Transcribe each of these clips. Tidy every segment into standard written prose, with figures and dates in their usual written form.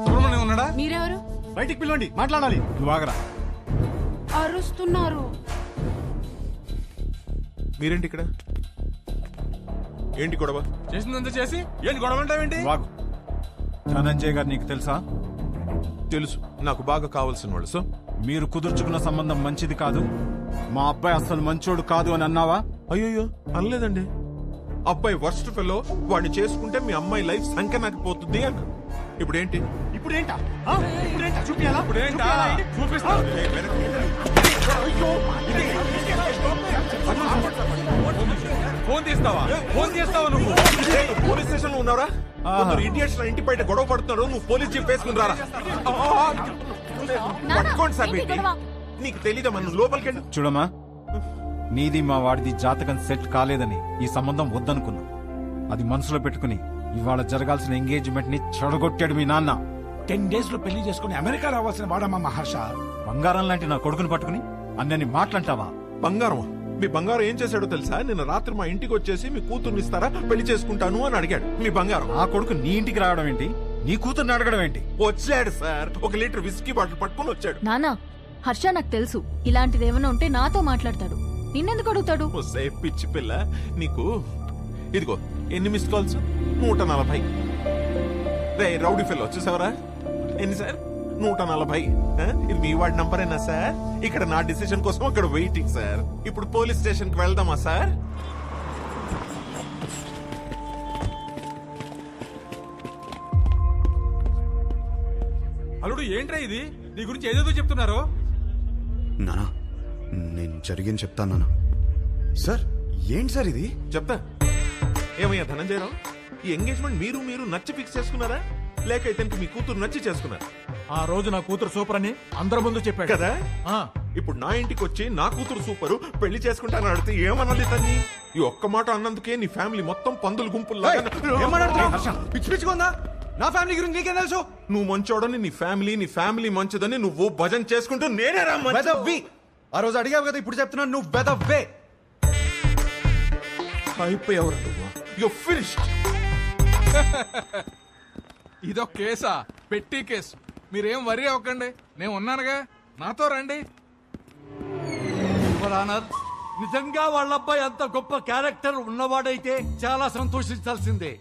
సుబ్రహ్మణ్యం ఉన్నాడా? మీరెవరు? బయటికి పిలవండి, మాట్లాడాలి. నువ్వు ఆగరా. అరుస్తున్నారు. మీరేంటి ఇక్కడ? ఏంటి గొడవ? చేసిందంతా చేసి ఏంటి గొడవ అంటావేంటి? వాగు. ధనంజయ్ గారు నీకు తెలుసా? తెలుసు, నాకు బాగా కావాల్సిన వాళ్ళు. సో మీరు కుదుర్చుకున్న సంబంధం మంచిది కాదు, మా అబ్బాయి అసలు మంచోడు కాదు అని అన్నావా? అయ్యో అనలేదండి. అబ్బాయి వర్స్ట్ ఫెలో, వాడిని చేసుకుంటే మీ అమ్మాయి లైఫ్ సంకనాకి పోతుంది అన్న. ఇప్పుడేంటి? ఇప్పుడేంటా చూపియాలా? చూపిస్తా. ఫోన్ తీస్తావా? ఫోన్ చేస్తావా నువ్వు? పోలీస్ స్టేషన్ లో ఉన్నారా? ఇడియట్స్ ఇంటి బయట గొడవ పడుతున్నారు, నువ్వు పోలీస్ జీప్ వేసుకుని రారా. పట్టుకోండి సార్. నీకు తెలీదమ్మా, నువ్వు లోపలికి వెళ్ళి. చూడమ్మా, నీది మా వాడిది జాతకం సెట్ కాలేదని ఈ సంబంధం వద్దనుకున్నా. అది మనసులో పెట్టుకుని ఇవాళ జరగాల్సిన ఎంగేజ్మెంట్ ని చెడగొట్టాడు మీ నాన్న. 10 days లో పెళ్లి చేసుకుని అమెరికా రావాల్సిన వాడమ్మా మహర్ష. బంగారం లాంటి నా కొడుకుని పట్టుకుని అన్నని మాట్లాంటావా? బంగారం? మీ బంగారం ఏం చేశాడో తెలుసా? నిన్న రాత్రి మా ఇంటికి వచ్చేసి మీ కూతుర్ని ఇస్తారా, పెళ్లి చేసుకుంటాను అని అడిగాడు. మీ బంగారం. ఆ కొడుకు నీ ఇంటికి రావడం ఏంటి? నీ కూతుర్ని అడగడం ఏంటి? వచ్చాడు సార్, 1 లీటర్ విస్కీ బాటిల్ పట్టుకుని వచ్చాడు. నానా, హర్ష నాకు తెలుసు, ఇలాంటిది ఏమైనా ఉంటే నాతో మాట్లాడతాడు, నిన్నెందుకు అడుగుతాడు? పిచ్చి పిల్ల నీకు. ఇదిగో ఎన్ని మిస్ కాల్స్? 140. రే రౌడీ ఫెల్ వచ్చేసావరా? ఎన్ని సార్? 140. ఇది మీ వాడి నంబరేనా సార్? ఇక్కడ నా డిసిషన్ కోసం అక్కడ వెయిటింగ్ సార్. ఇప్పుడు పోలీస్ స్టేషన్ కి వెళ్దామా సార్? అల్లుడు ఏంట్రా ఇది? నీ గురించి ఏదేదో చెప్తున్నారు. నానా, నేను జరిగింది చెప్తాను నానా. సార్ ఏంటి సార్ ఇది? చెప్తా. ఏమయ్యా ధనంజయరావు, ఈ ఎంగేజ్మెంట్ మీరు నచ్చి ఫిక్స్ చేసుకున్నారా, లేక ఇతనికి మీ కూతురు నచ్చి చేసుకున్నారా? ఆ రోజు నా కూతురు సూపర్ అని అందరి ముందు చెప్పాడు కదా. ఇప్పుడు నా ఇంటికి వచ్చి నా కూతురు సూపరు, పెళ్లి చేసుకుంటానని అడిగితే ఏమన్నది తన్ని? ఈ ఒక్క మాట అన్నందుకే నీ ఫ్యామిలీ మొత్తం పందులు గుంపుల్లా. పిచ్చి పిచ్చుకుందా? నా ఫ్యామిలీ గురించి నీకేం తెలుసు? నువ్వు మంచోడని నీ ఫ్యామిలీ మంచిదని నువ్వు భజన చేసుకుంటూ నేనే రా వెదవ్వి. ఆ రోజు అడిగావు కదా, ఇప్పుడు చెప్తున్నాను నువ్వు వెదవ్వే. అయిపోయావురా నువ్వు. You finished. ఇదొక కేసా? పెట్టి కేసు. మీరేం వరి అవ్వకండి, నేను ఉన్నానుగా, నాతో రండి. నిజంగా వాళ్ళ అబ్బాయి అంత గొప్ప క్యారెక్టర్ ఉన్నవాడైతే చాలా సంతోషించాల్సిందే.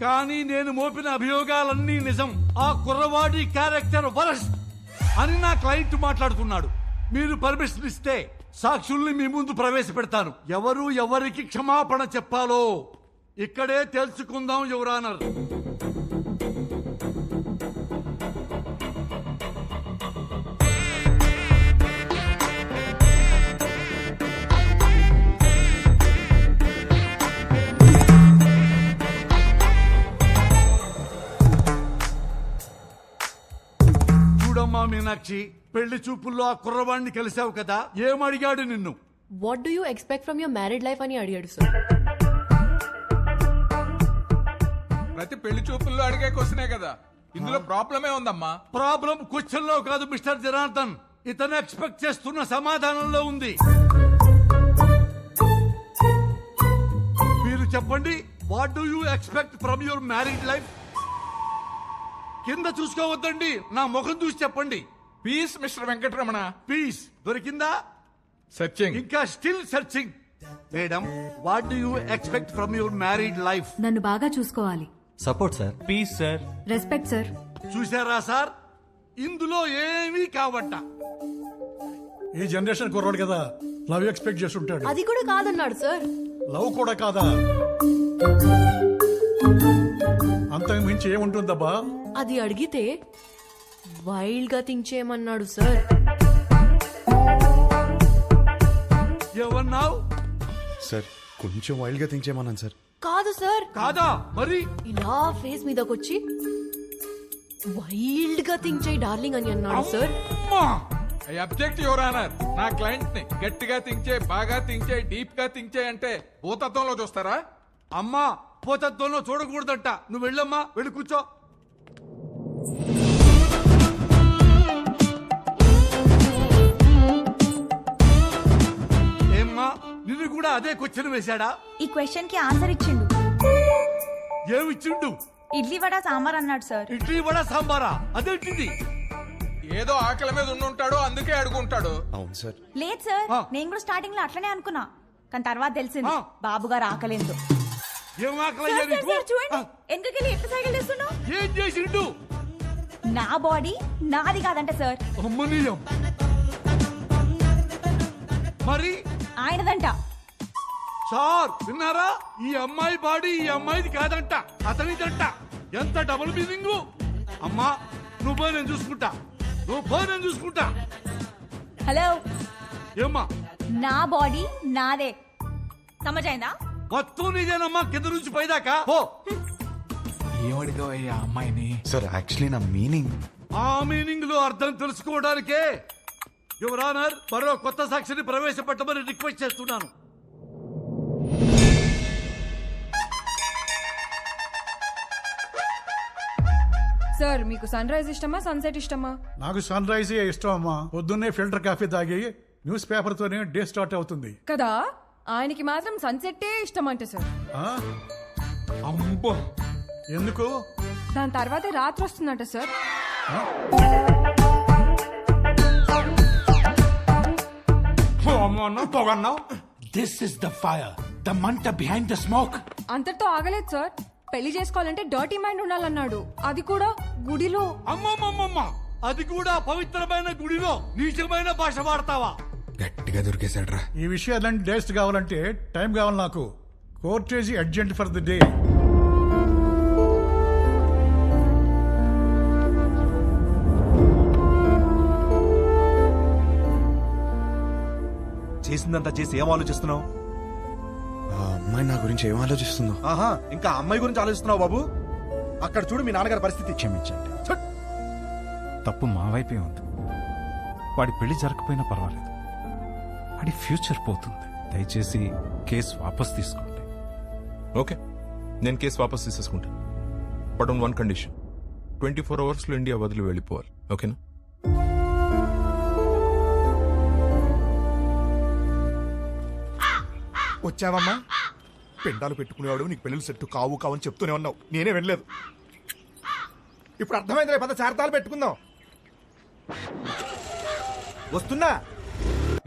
కానీ నేను మోపిన అభియోగాలన్నీ నిజం. ఆ కుర్రవాడి క్యారెక్టర్ వరస్ట్ అని నా క్లయింట్ మాట్లాడుతున్నాడు. మీరు పర్మిషన్ ఇస్తే సాక్షుల్ని మీ ముందు ప్రవేశపెడతాను. ఎవరు ఎవరికి క్షమాపణ చెప్పాలో ఇక్కడే తెలుసుకుందాం యువర్ ఆనర్. చూడమ్మా మీనాక్షి, పెళ్లి చూపుల్లో ఆ కుర్రవాడిని కలిసావు కదా, ఏమడిగాడు నిన్ను? What do you expect from your married life అని అడిగాడు సార్. ప్రతి పెళ్లి చూపుల్లో అడిగే క్వశ్చనే కదా, ఇందులో ప్రాబ్లమే ఉందమ్మా. ప్రాబ్లం క్వశ్చన్ లో కాదు మిస్టర్ జనార్దన్, ఇతను ఎక్స్పెక్ట్ చేస్తున్న సమాధానంలో ఉంది. మీరు చెప్పండి, what do you expect from your married life? కింద చూసుకోవద్దండి, నా ముఖం చూసి చెప్పండి. Peace mister Venkataramana. పీస్ దొరికిందా? సర్చింగ్. ఇంకా still searching. Madam, what do you expect from your married life? నన్ను బాగా చూసుకోవాలి. Support sir. Peace sir. Respect sir. చూసారా సార్, ఇందులో ఏమీ కావట్ట. ఈ జనరేషన్ కుర్రాడు కదా, లవ్ ఎక్స్పెక్ట్ చేస్తుంటాడు. అది కూడా కాదన్నాడు సార్. లవ్ కూడా కాదా? అంతకు మించి ఏముంటుందబ్బా? అది అడిగితే వైల్డ్ గా థింక్ చేయమన్నాడు సార్. ఏమన్నావు? సార్ కొంచెం వైల్డ్ గా థింక్ చేయమన్నాను సార్. కాదు సార్. కాదా? మరి ఇలా ఫేస్ మీదకొచ్చి వైల్డ్ గా థింక్ చేయి డార్లింగ్ అని అన్నాడు sir. I object your honour. నా క్లయింట్ ని గట్టిగా థింక్ చేయి, బాగా థింక్ చేయి, డీప్ గా థింక్ చేయి అంటే భూతత్వంలో చూస్తారా? అమ్మా, పోతత్వంలో చూడకూడదంట. నువ్వు వెళ్ళమ్మా, వెళ్ళి కూర్చో. ఏమ్మా, నిన్ను నిన్ను కూడా అదే క్వశ్చన్ వేశాడా? ఈ క్వశ్చన్ కి ఆన్సర్ ఇచ్చిండు. ఏమిచ్చిండు? ఇడ్లీ వడ సాంబార్ అన్నాడు సార్. ఇడ్లీ వడ సాంబారా? అదేంటిది? ఏదో ఆకలి మీద ఉండుంటాడు, అందుకే అడుగుంటాడు. అవును సార్. లేదు సార్, నేను కూడా స్టార్టింగ్ లో అట్లనే అనుకున్నా, కానీ తర్వాత తెలిసింది బాబు గారు ఆకలేదు. ఏం ఆకలయ్యా నీకు? చూడండి ఎందుకెళ్ళి ఎట్లా సైకిల్ చేస్తున్నావు? ఏం చేసిండు? నా బాడీ నాది కాదంట సార్. అమ్మనీయం. మరి ఆయనదంట. సార్ విన్నారా? ఈ అమ్మాయి బాడీ ఈ అమ్మాయిది కాదంట, అతనిదంట. ఎంత డబుల్ మీనింగ్. అమ్మా నువ్వు పోయి నేను చూసుకుంటా, నువ్వు పోయి నేను చూసుకుంటా. హలో, ఏమ్మా? నా బాడీ నాదే, సమజైందా? మొత్తం నీదేనమ్మా, కింద నుంచి పైదాకా పో. ఏమడిగా అమ్మాయిని? సార్ యాక్చువల్లీ నా మీనింగ్. ఆ మీనింగ్ లో అర్థం తెలుసుకోవడానికే యువర్ ఆనర్ మరో కొత్త సాక్షిని ప్రవేశపెట్టమని రిక్వెస్ట్ చేస్తున్నాను. సార్ మీకు సన్ రైజ్ ఇష్టమా సన్సెట్ ఇష్టమా? నాకు సన్ రైజ్ ఇష్టం అమ్మా. పొద్దున్నే ఫిల్టర్ కాఫీ తాగి న్యూస్ పేపర్ తోనే డే స్టార్ట్ అవుతుంది కదా. ఆయనకి మాత్రం సన్సెట్టే ఇష్టం అంట సార్. ఆ? అమ్మో, ఎందుకు? దాని తర్వాతే రాత్రి వస్తుందంట sir. This is the fire, the మంట బిహైండ్ ద స్మోక్. అంతటితో ఆగలేదు సార్. పెళ్లి చేసుకోవాలంటే డర్టీ మైండ్ ఉండాలన్నాడు, అది కూడా గుడిలో. అమ్మమ్మమ్మమ్మ, అది కూడా పవిత్రమైన గుడిలో నీచమైన భాష వాడతావా? గట్టిగా దొరికేశాడ్రా. ఈ విషయాలన్నీ డేస్ట్ కావాలంటే టైం కావాలి నాకు. Courtesy urgent for the day. చేసిందంతా చేసి ఏం ఆలోచిస్తున్నావు? ఆ అమ్మాయి నా గురించి ఏం ఆలోచిస్తుందో. ఆహా, ఇంకా అమ్మాయి గురించి ఆలోచిస్తున్నావు బాబు? అక్కడ చూడు మీ నాన్నగారి పరిస్థితి. క్షమించండి. తప్పు మా వైపే ఉంది. వాడి పెళ్లి జరగకపోయినా పర్వాలేదు, వాడి ఫ్యూచర్ పోతుంది. దయచేసి కేసు వాపస్ తీసుకోండి. ఓకే, నేను కేసు వాపస్ తీసేసుకుంటాను. But on one condition, 24 hours లో ఇండియా వదిలి వెళ్ళిపోవాలి. ఓకేనా? వచ్చావమ్మా? పెండాలు పెట్టుకునేవాడు నీకు పెళ్ళిళ్ళు సెట్టు కావు కావని చెప్తూనే ఉన్నావు, నేనే వెళ్ళలేదు. ఇప్పుడు అర్థమైంది, రేపు చార్తాలు పెట్టుకుందాం. వస్తున్నా.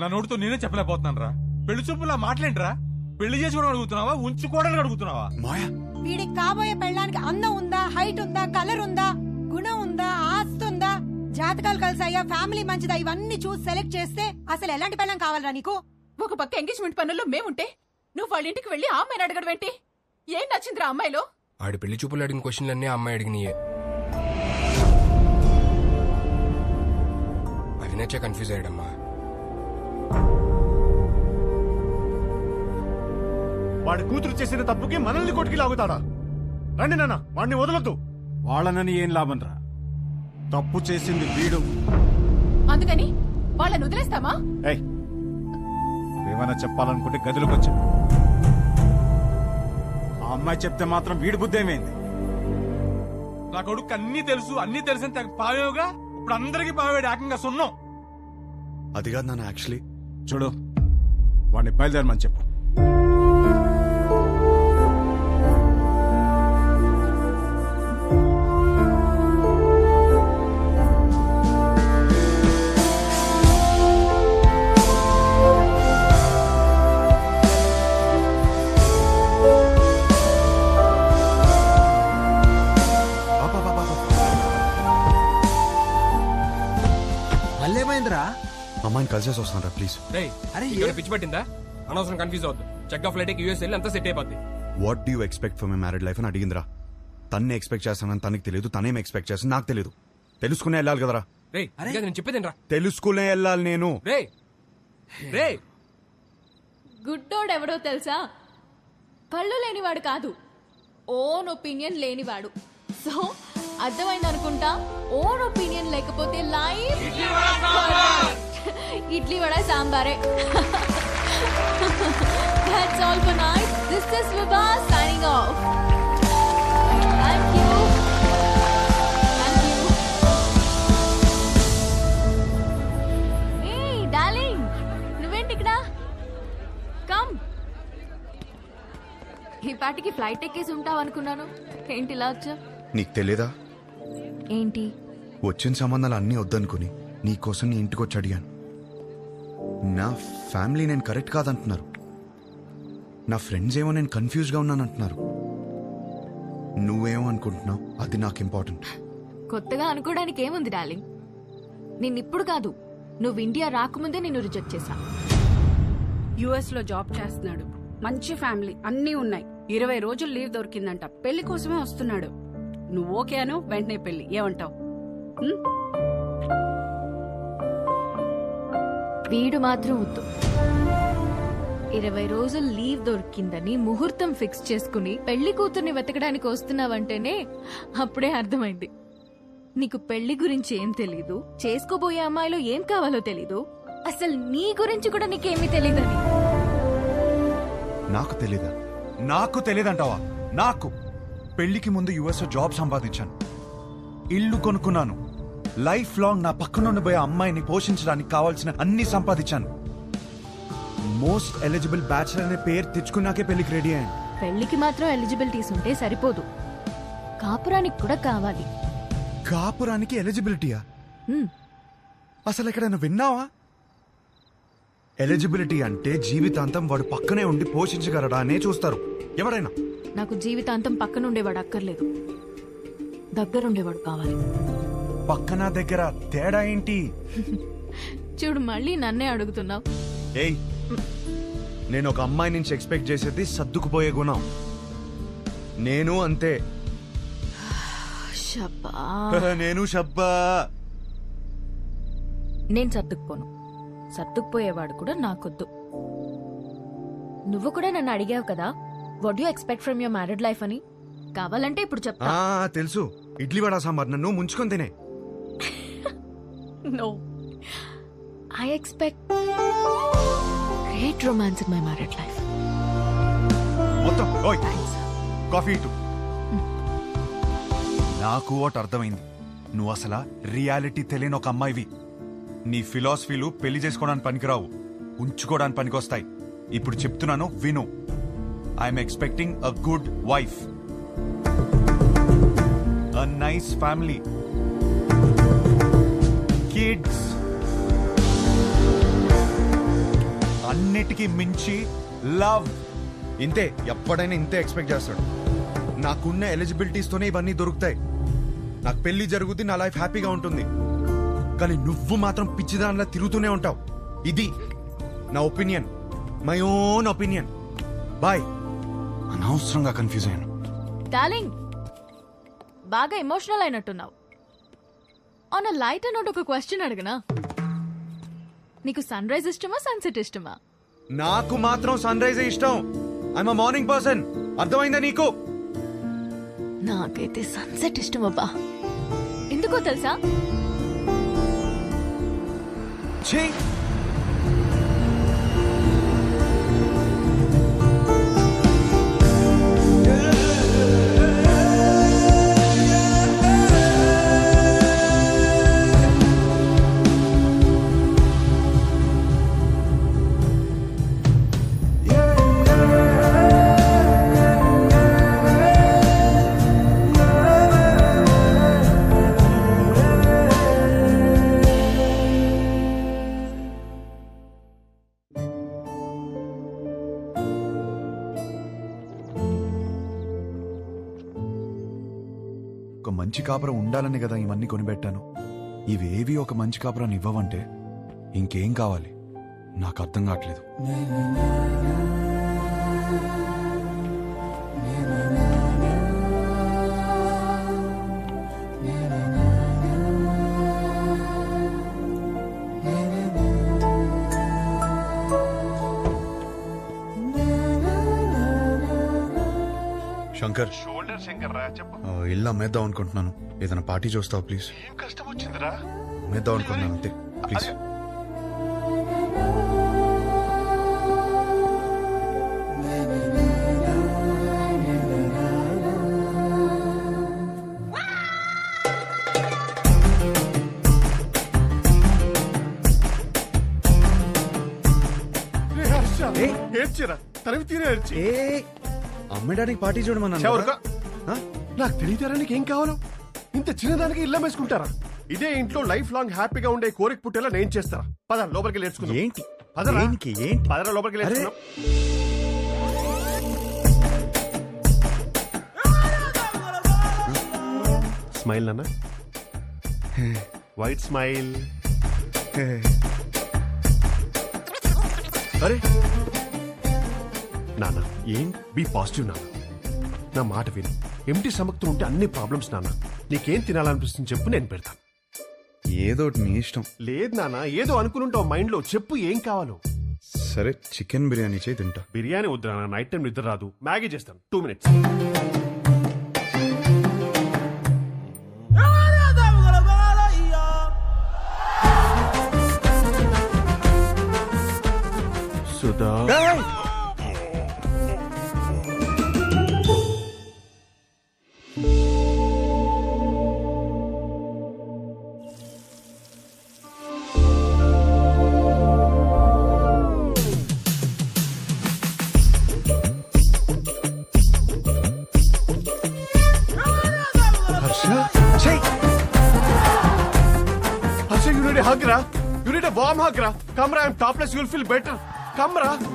నా నోటితో నేనే చెప్పలేకపోతున్నాను రా. పెళ్లి చూపులా మాట్లాడరా? పెళ్లి చేసుకోవడం అడుగుతున్నావా, ఉంచుకోవడానికి అడుగుతున్నావా? మాయా, వీడికి కాబోయే పెళ్ళానికి అందం ఉందా, హైట్ ఉందా, కలర్ ఉందా, గుణం ఉందా, ఆస్తి ఉందా, జాతకాలు కలిసాయా, ఫ్యామిలీ మంచిదా, ఇవన్నీ చూసి సెలెక్ట్ చేస్తే అసలు ఎలాంటి పెళ్ళం కావాలరా నీకు? ఒక పక్క ఎంగేజ్మెంట్ పనుల్లో మేముంటే నువ్వు వాళ్ళ ఇంటికి వెళ్ళి ఆ అమ్మాయిని అడగడం ఏంటి? ఏం నచ్చిందిరా అమ్మాయిలో? ఆడి పెళ్లి చూపులు అడిగిన క్వశ్చన్లన్నీ అమ్మాయి అడిగినాయే. అవి నచ్చే కన్ఫ్యూజ్ అయ్యాడమ్మా. వాడి కూతురు చేసిన తప్పుకి మనల్ని కొట్టుకి లాగుతాడా? రండి నాన్న, వాడిని వదలొద్దు. వాళ్ళనని ఏం లాభం రా? తప్పు చేసింది వీడు. అందుకని వాళ్ళని వదిలేస్తామా? ఏయ్, ఏమైనా చెప్పాలనుకుంటే గదిలోకి వచ్చా. ఆ అమ్మాయి చెప్తే మాత్రం వీడి బుద్ధి ఏమైంది? నా కొడుకు అన్ని తెలుసు, అన్ని తెలిసిన తెగ పావేవుగా ఇప్పుడు అందరికి పావేడు ఏకంగా సున్నం. అది కాదు నాన్న. యాక్చువల్లీ చూడు, వాడిని బయలుదేరమని చెప్పు. అమ్మాయిని కలిసేసి వస్తాను రా ప్లీజ్. పిచ్చి పట్టిందా? అనవసరం కన్ఫ్యూజ్ అవుతుంది. చెక్ ఆఫ్ ఫ్లైట్ యూఎస్ వెళ్ళి అంతా సెట్ అయిపోద్ది. What do you expect for my married life అని అడిగిందిరా. తన్నే ఎక్స్పెక్ట్ చేస్తానని తనకి తెలియదు, తనేం ఎక్స్పెక్ట్ చేస్తాను నాకు తెలియదు. తెలుసుకునే వెళ్ళాలి కదరా. నేను చెప్పేదేనరా? తెలుసుకునే వెళ్ళాలి నేను. రే గుడ్డోడెవడో తెలుసా? కళ్ళు లేనివాడు కాదు, ఓన్ ఒపీనియన్ లేనివాడు. సో అర్థమైంది అనుకుంటా. ఓన్ ఒపీనియన్ లేకపోతే లైఫ్ ఇడ్లీ వడ సాంబారే. That's all for night. This is Vibha signing off. Thank you. Thank you. Hey, darling. నువ్వేంటి ఇక్కడ? Come. ఈ పాటికి ఫ్లైట్ ఎక్కేసి ఉంటావు అనుకున్నాను. ఏంటి ఇలా వచ్చా? నీకు తెలియదా? ఏంటి? వచ్చిన సంబంధాలు అన్నీ వద్దనుకుని నీకోసం నీ ఇంటికి వచ్చి అడిగాను. నా ఫ్యామిలీ నేను కరెక్ట్ కాదంటున్నారు. నా ఫ్రెండ్స్ ఏమో నేను కన్ఫ్యూజ్గా ఉన్నానంటున్నారు. నువ్వేమో అనుకుంటున్నావు, అది నాకు ఇంపార్టెంట్. కొత్తగా అనుకోవడానికి ఏముంది డార్లింగ్. నిన్నిప్పుడు కాదు, నువ్వు ఇండియా రాకముందే నిన్ను రిజెక్ట్ చేశా. యుఎస్ లో జాబ్ చేస్తున్నాడు, మంచి ఫ్యామిలీ అన్నీ ఉన్నాయి. 20 రోజులు లీవ్ దొరికిందంట. పెళ్లి కోసమే వస్తున్నాడు. నువ్వు ఓకే అను, వెంటనే పెళ్లి. ఏమంటావు? వీడు మాత్రం వద్దు. 20 రోజులు లీవ్ దొరికిందని ముహూర్తం ఫిక్స్ చేసుకుని పెళ్లి కూతుర్ని వెతకడానికి వస్తున్నావంటేనే అప్పుడే అర్థమైంది నీకు పెళ్లి గురించి ఏం తెలీదు, చేసుకోబోయే అమ్మాయిలో ఏం కావాలో తెలీదు, అసలు నీ గురించి కూడా నీకేమీ తెలీదని. నాకు తెలీదా? నాకు తెలియదంటావా? నాకు పెళ్లికి ముందు యుఎస్ జాబ్ సంపాదించాను, ఇల్లు కొనుక్కున్నాను, లైఫ్ లాంగ్ నా పక్కన ఉండిపోయే అమ్మాయిని పోషించడానికి కావాల్సిన అన్ని సంపాదించాను. మోస్ట్ ఎలిజిబుల్ బ్యాచిలర్ అనే పేరు తెచ్చుకున్నాకే పెళ్లికి రెడీ అయ్యాను. పెళ్లికి మాత్రం ఎలిజిబిలిటీస్ ఉంటే సరిపోదు, కాపురానికి కూడా కావాలి. కాపురానికి ఎలిజిబిలిటీయా? హ్మ్. అసలు ఎక్కడైనా విన్నావా? ఎలిజిబిలిటీ అంటే జీవితాంతం వాడు పక్కనే ఉండి పోషించగలడా అనే చూస్తారు ఎవరైనా. నాకు జీవితాంతం పక్కనుండేవాడు అక్కర్లేదు, దగ్గరుండేవాడు కావాలి. పక్కన దగ్గర తేడా ఏంటి? చూడు, మళ్ళీ నన్నే అడుగుతున్నావు. ఏయ్, నేను ఒక అమ్మాయి నుంచి ఎక్స్పెక్ట్ చేసేది సర్దుకుపోయే గుణం. నేను అంతే. నేను షబ్బా. నేను సర్దుకుపోను, సర్దుకుపోయేవాడు కూడా నాకొద్దు. నువ్వు కూడా నన్ను అడిగావు కదా, what you expect from your married life అని. కావాలంటే ఇప్పుడు చెప్తా. తెలుసు, ఇడ్లీ వడ సాంబార్ నన్ను ముంచుకొని తినే. No. I expect great romance in my married life. మొత్తం ఓయ్ కాఫీ ఇటు. నాకు ఒకటి అర్థమైంది, నువ్వు అసలు రియాలిటీ తెలియని ఒక అమ్మాయివి. నీ ఫిలాసఫీలు పెళ్లి చేసుకోవడానికి పనికిరావు, ఉంచుకోవడానికి పనికొస్తాయి. ఇప్పుడు చెప్తున్నాను విను. I'm expecting a good wife, a nice family, kids, అన్నిటికీ మించి లవ్. ఇంతే, ఎప్పుడైనా ఇంతే ఎక్స్పెక్ట్ చేస్తాడు. నాకున్న ఎలిజిబిలిటీస్ తోనే ఇవన్నీ దొరుకుతాయి. నాకు పెళ్లి జరుగుతుంది, నా లైఫ్ హ్యాపీగా ఉంటుంది. కానీ నువ్వు మాత్రం పిచ్చిదానిలా తిరుగుతూనే ఉంటావు. ఇది నా opinion, my own opinion. Bye. అనవసరంగా కన్ఫ్యూజ్ అయ్యాను. డార్లింగ్, బాగా ఎమోషనల్ అయినట్టున్నావు. ఆన్ అ లైటర్ నోట్ ఒక క్వశ్చన్ అడగనా? నీకు సన్ రైజ్ ఇష్టమా, సన్సెట్ ఇష్టమా? నాకు మాత్రం సన్ రైజ్ ఇష్టం. I am a morning person. అర్థమైందా నీకు? నాకైతే సన్సెట్ ఇష్టం అబ్బా. ఎందుకో తెలుసా? ఛీ, ఒక మంచి కాపురం ఉండాలని కదా ఇవన్నీ కొనిపెట్టాను. ఇవేవి ఒక మంచి కాపురాన్ని ఇవ్వవంటే ఇంకేం కావాలి? నాకు అర్థం కావట్లేదు. శంకర్, ఇల్లు అమ్మేద్దాం అనుకుంటున్నాను. ఏదైనా పార్టీ చూస్తావు ప్లీజ్? ఏం కష్టం వచ్చిందిరా? అమ్మేద్దాం అనుకుంటున్నాను అంతే, ప్లీజ్. ఏడ్చిరా, తరివి తీరే ఏడ్చి. అమ్మ డాడీకి పార్టీ చూడమన్నాను చవరుగా. ఆ? నాకు తెలియతారా నీకు ఏం కావాలో? ఇంత చిన్నదానికి ఇల్లు వేసుకుంటారా? ఇదే ఇంట్లో లైఫ్ లాంగ్ హ్యాపీగా ఉండే కోరిక పుట్టేలా నేను చేస్తారా? పద లోపలికి నేర్చుకుందాం. ఏంటి పదరా. దేనికి? ఏంటి? పదరా లోపలికి అరే. నేర్చుకుందాం. స్మైల్ నాన్న, వైట్ స్మైల్. అరే నాన్న, ఏం బీ పాజిటివ్ నాన్న. నా మాట విను. ఎంటీ సమక్తో ఉంటే అన్ని ప్రాబ్లమ్స్ నాన్న. నీకేం తినాలనిపిస్తుంది చెప్పు, నేను పెడతాను. ఏదో ఒకటి నీ ఇష్టం. లేదు నాన్న, ఏదో అనుకుని మైండ్ లో. చెప్పు ఏం కావాలో. సరే చికెన్ బిర్యానీ చేయి తింటా. బిర్యానీ వద్దు నాన్న, నైట్ టైం నిద్ర రాదు. మ్యాగీ చేస్తాను, 2 minutes. Sudha, you need a hug, ra. You need a warm hug, ra. Come, ra. I'm topless. You'll feel better. Come, ra.